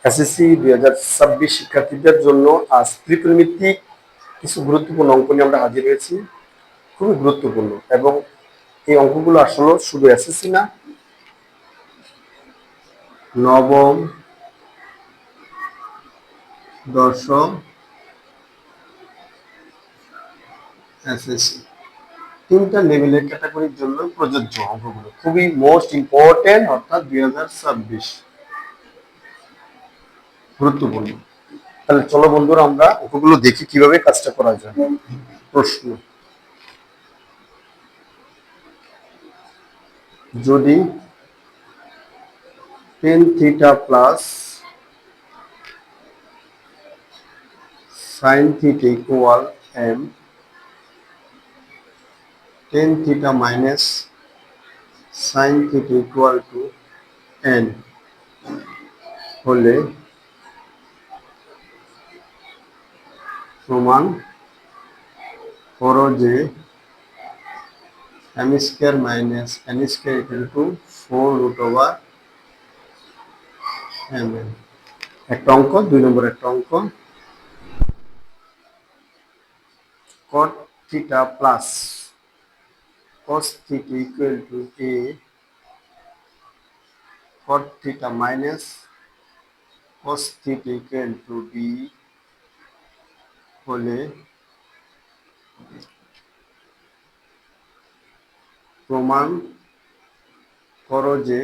SSC 2026 শিক্ষার্থীদের জন্য আজ ত্রিকোণমিতিক কিছু গুরুত্বপূর্ণ অঙ্ক নিয়ে আমরা হাজির হয়েছি। খুবই গুরুত্বপূর্ণ এবং এই অঙ্কগুলো আসলে শুধু এসএসসি না, নবম, দশম, এসএসসি তিনটা লেভেলের ক্যাটাগরির জন্য প্রযোজ্য। অঙ্কগুলো খুবই মোস্ট ইম্পর্টেন্ট, অর্থাৎ 2026 গুরুত্বপূর্ণ। তাহলে চলো বন্ধুরা, আমরা অঙ্কগুলো দেখি কিভাবে কাজটা করা যায়। প্রশ্ন: যদি tan theta plus sin theta equal m, tan theta minus sin theta equal two n হলে প্রমাণ করো যে m square minus n square equal to 4√mn। একটা অঙ্ক, 2 নম্বর একটা অঙ্ক। cot theta plus cos theta equal two a, cot theta minus cos theta equal two b হলে প্রমাণ করো যে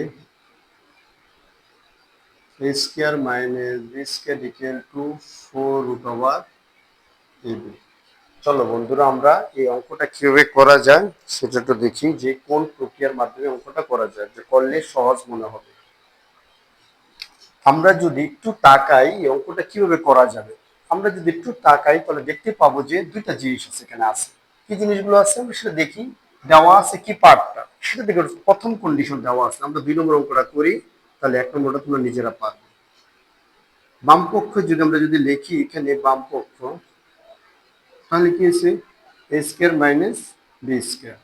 a square minus b square equal to 4√ab। চলো বন্ধুরা, আমরা এই অঙ্কটা কিভাবে করা যায় সেটা তো দেখি, যে কোন প্রক্রিয়ার মাধ্যমে অঙ্কটা করা যায়, যে করলে সহজ মনে হবে। আমরা যদি একটু তাকাই এই অঙ্কটা কিভাবে করা যাবে, আমরা যদি একটু তাকাই তাহলে দেখতে পাবো যে দুইটা জিনিস আছে এখানে আছে। কি জিনিসগুলো আছে আমরা সেটা দেখি। দেওয়া আছে কি পার্টটা সেটা দেখে, প্রথম কন্ডিশন দেওয়া আছে। আমরা 2 নম্বর অঙ্কটা করি, তাহলে 1 নম্বরটা তোমরা নিজেরা পারবে। বাম পক্ষ আমরা যদি লিখি এখানে বাম পক্ষ, তাহলে কি আছে a square minus b square.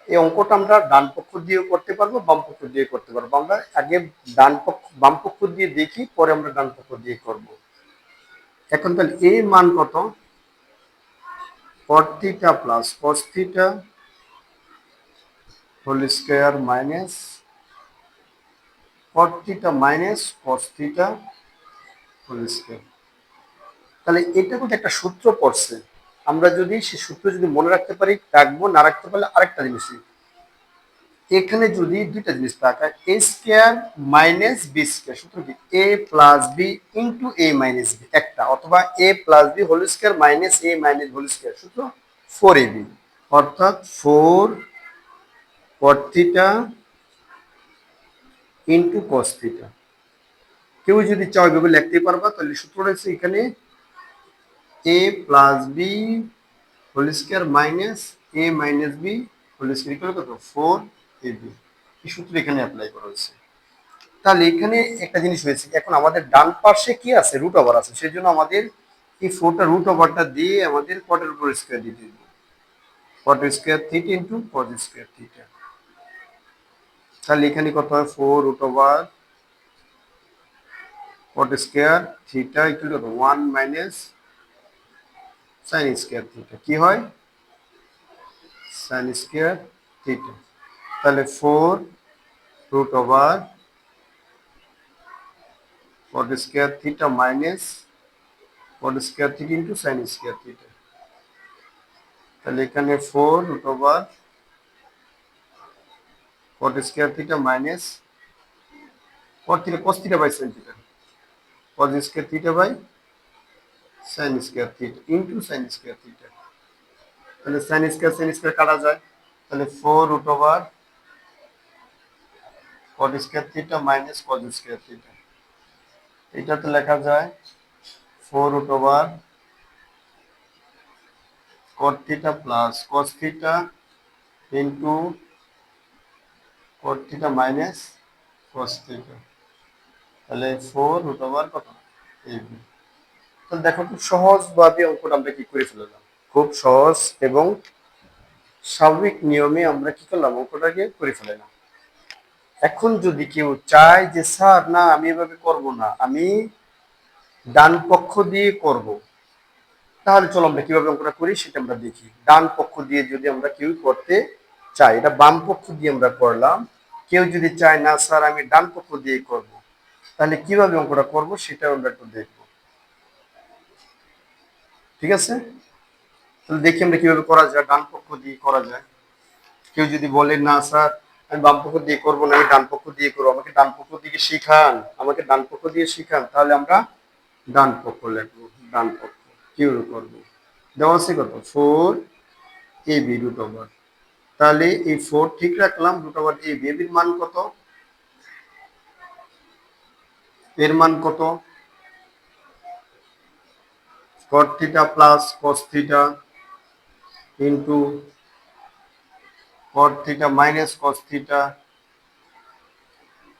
এই অঙ্কটা আমরা ডান পক্ষ দিয়েও করতে পারবো, বাম পক্ষ দিয়ে করতে পারবো। আমরা আগে বাম পক্ষ দিয়ে দেখি, পরে আমরা ডান পক্ষ দিয়ে করব। এখন তাহলে a মান কত? cot theta plus cos theta whole square minus cot theta minus cos theta whole square. তাহলে এটা কিন্তু একটা সূত্র পড়ছে, আমরা যদি সেই সূত্র যদি মনে রাখতে পারি রাখবো, না রাখতে পারলে আরেকটা জিনিস। এখানে যদি দুইটা জিনিস থাকে, a square minus b square, সূত্র কি a plus b into a minus b একটা, অথবা a plus b whole square minus a minus whole square, সূত্র 4ab, অর্থাৎ 4 cot theta into cos theta. কেউ যদি চাও এভাবে লিখতে পারবা, তাহলে সূত্র রয়েছে এখানে a plus b whole square minus a minus b whole square equal কত? 4ab। এই সূত্র এখানে অ্যাপ্লাই করা হয়েছে। তাহলে এখানে একটা জিনিস হয়েছে, এখন আমাদের ডান পাশে কি আছে? রুট ওভার আছে, সেই জন্য আমাদের এই 4টা রুট ওভারটা দিয়ে আমাদের কটের উপর স্কয়ার দিতে হবে। Cot square theta into cot square theta. তাহলে এখানে কত হয়? 4√, cot square theta equal to 1 minus sin square theta. কি হয়? sin square theta. তাহলে 4√, cot square theta minus cot square theta into sin square theta. তাহলে এখানে 4√, cot square theta minus cot theta cos theta by sin theta, cos square theta by sin square theta into sin square theta. তাহলে sin square কাটা যায়, তাহলে 4√, cot square theta minus cos square theta. এটাতে লেখা যায় 4√, cot theta plus cos theta into cot theta minus cos theta. তাহলে 4√, কত? ab। তাহলে দেখো খুব সহজভাবে অঙ্কটা আমরা কি করে ফেললাম, খুব সহজ এবং স্বাভাবিক নিয়মে আমরা কি করলাম, অঙ্কটাকে করে ফেললাম। এখন যদি কেউ চায় যে স্যার না আমি এভাবে করব না, আমি ডান পক্ষ দিয়ে করব, তাহলে চলো আমরা কিভাবে অঙ্কটা করি সেটা আমরা দেখি। ডান পক্ষ দিয়ে যদি আমরা কেউ করতে চাই, এটা বাম পক্ষ দিয়ে আমরা করলাম। কেউ যদি চায় না স্যার আমি ডান পক্ষ দিয়ে করব, তাহলে কিভাবে অঙ্কটা করব সেটা আমরা একটু দেখব। ঠিক আছে, তাহলে দেখি আমরা কিভাবে করা যায়, ডান পক্ষ দিয়ে করা যায়। কেউ যদি বলে না স্যার আমি বাম পক্ষ দিয়ে করবো না, আমি ডান পক্ষ দিয়ে করবো, আমাকে ডান পক্ষ দিকে শিখান, আমাকে ডান পক্ষ দিয়ে শিখান, তাহলে আমরা ডান পক্ষ লিখবো। ডান পক্ষ কিভাবে করবো, দেওয়া আছে কত 4ab রুট ওভার, তাহলে এই 4 ঠিক রাখলাম, রুট ওভার ab, এর মান কত, এর মান কত cot theta plus cos theta into cot theta minus cos theta.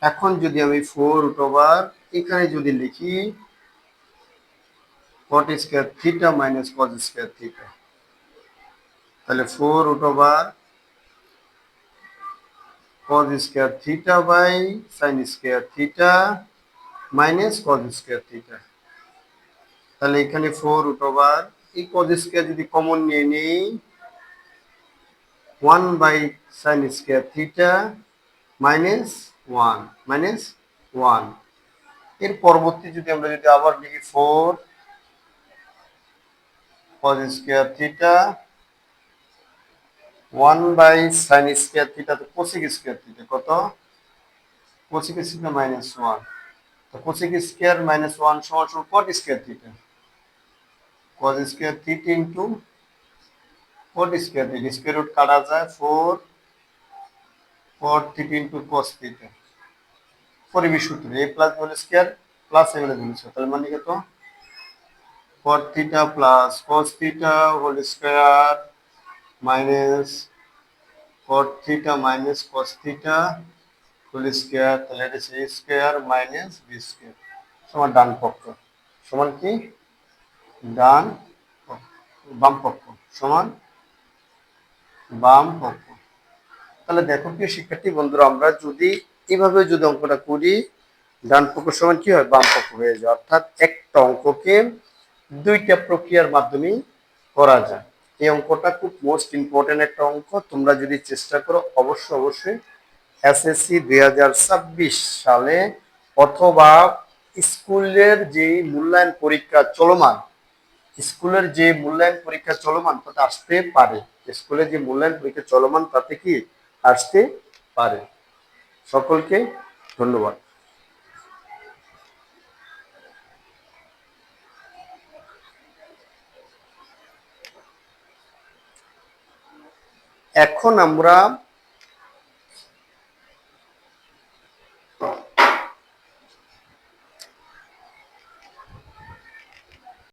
এখন যদি আমি 4 রুট ওভার এখানে যদি লিখি cot square theta minus cos square theta, তাহলে 4 root over cos square theta by sin square theta minus cos square theta. তাহলে এখানে 4 root over এই cos স্কয়ার যদি কমন নিয়ে নেই 1 by sin square theta minus 1 এর পরবর্তী যদি আমরা যদি আবার লিখি 4 cos square theta 1 by sin square theta, তো cosec স্কয়ার থিটা কত, cosec স্কয়ার মাইনাস 1, তো cosec স্কয়ার মাইনাস 1 সমান সমান cot square theta, cos square theta into cot square theta, square root কাটা যায় 4 cot theta into cos theta, পরিবেশ সূত্র a plus whole square plus a whole square, তাহলে মানে কত cot theta plus cos theta whole square minus cot theta minus cos theta whole square, তাহলে এটা a square minus b square সমান ডান পক্ষ, সমান কি ডান পক্ষ, বাম পক্ষ সমান বাম পক্ষ। তাহলে দেখো কি শিক্ষার্থী বন্ধুরা, আমরা যদি এভাবে যদি অঙ্কটা করি ডান পক্ষ সমান কি হয় বাম পক্ষ হয়ে যায়, অর্থাৎ একটা অঙ্ককে দুইটা প্রক্রিয়ার মাধ্যমে করা যায়। এই অঙ্কটা খুব মোস্ট ইম্পর্টেন্ট একটা অঙ্ক, তোমরা যদি চেষ্টা করো অবশ্যই এসএসসি 2026 সালে অথবা স্কুলের যে মূল্যায়ন পরীক্ষা চলমান, স্কুলের যে মূল্যায়ন পরীক্ষা চলমান তাতে আসতে পারে, স্কুলের যে মূল্যায়ন পরীক্ষা চলমান তাতে কি আসতে পারে। সকলকে ধন্যবাদ। এখন আমরা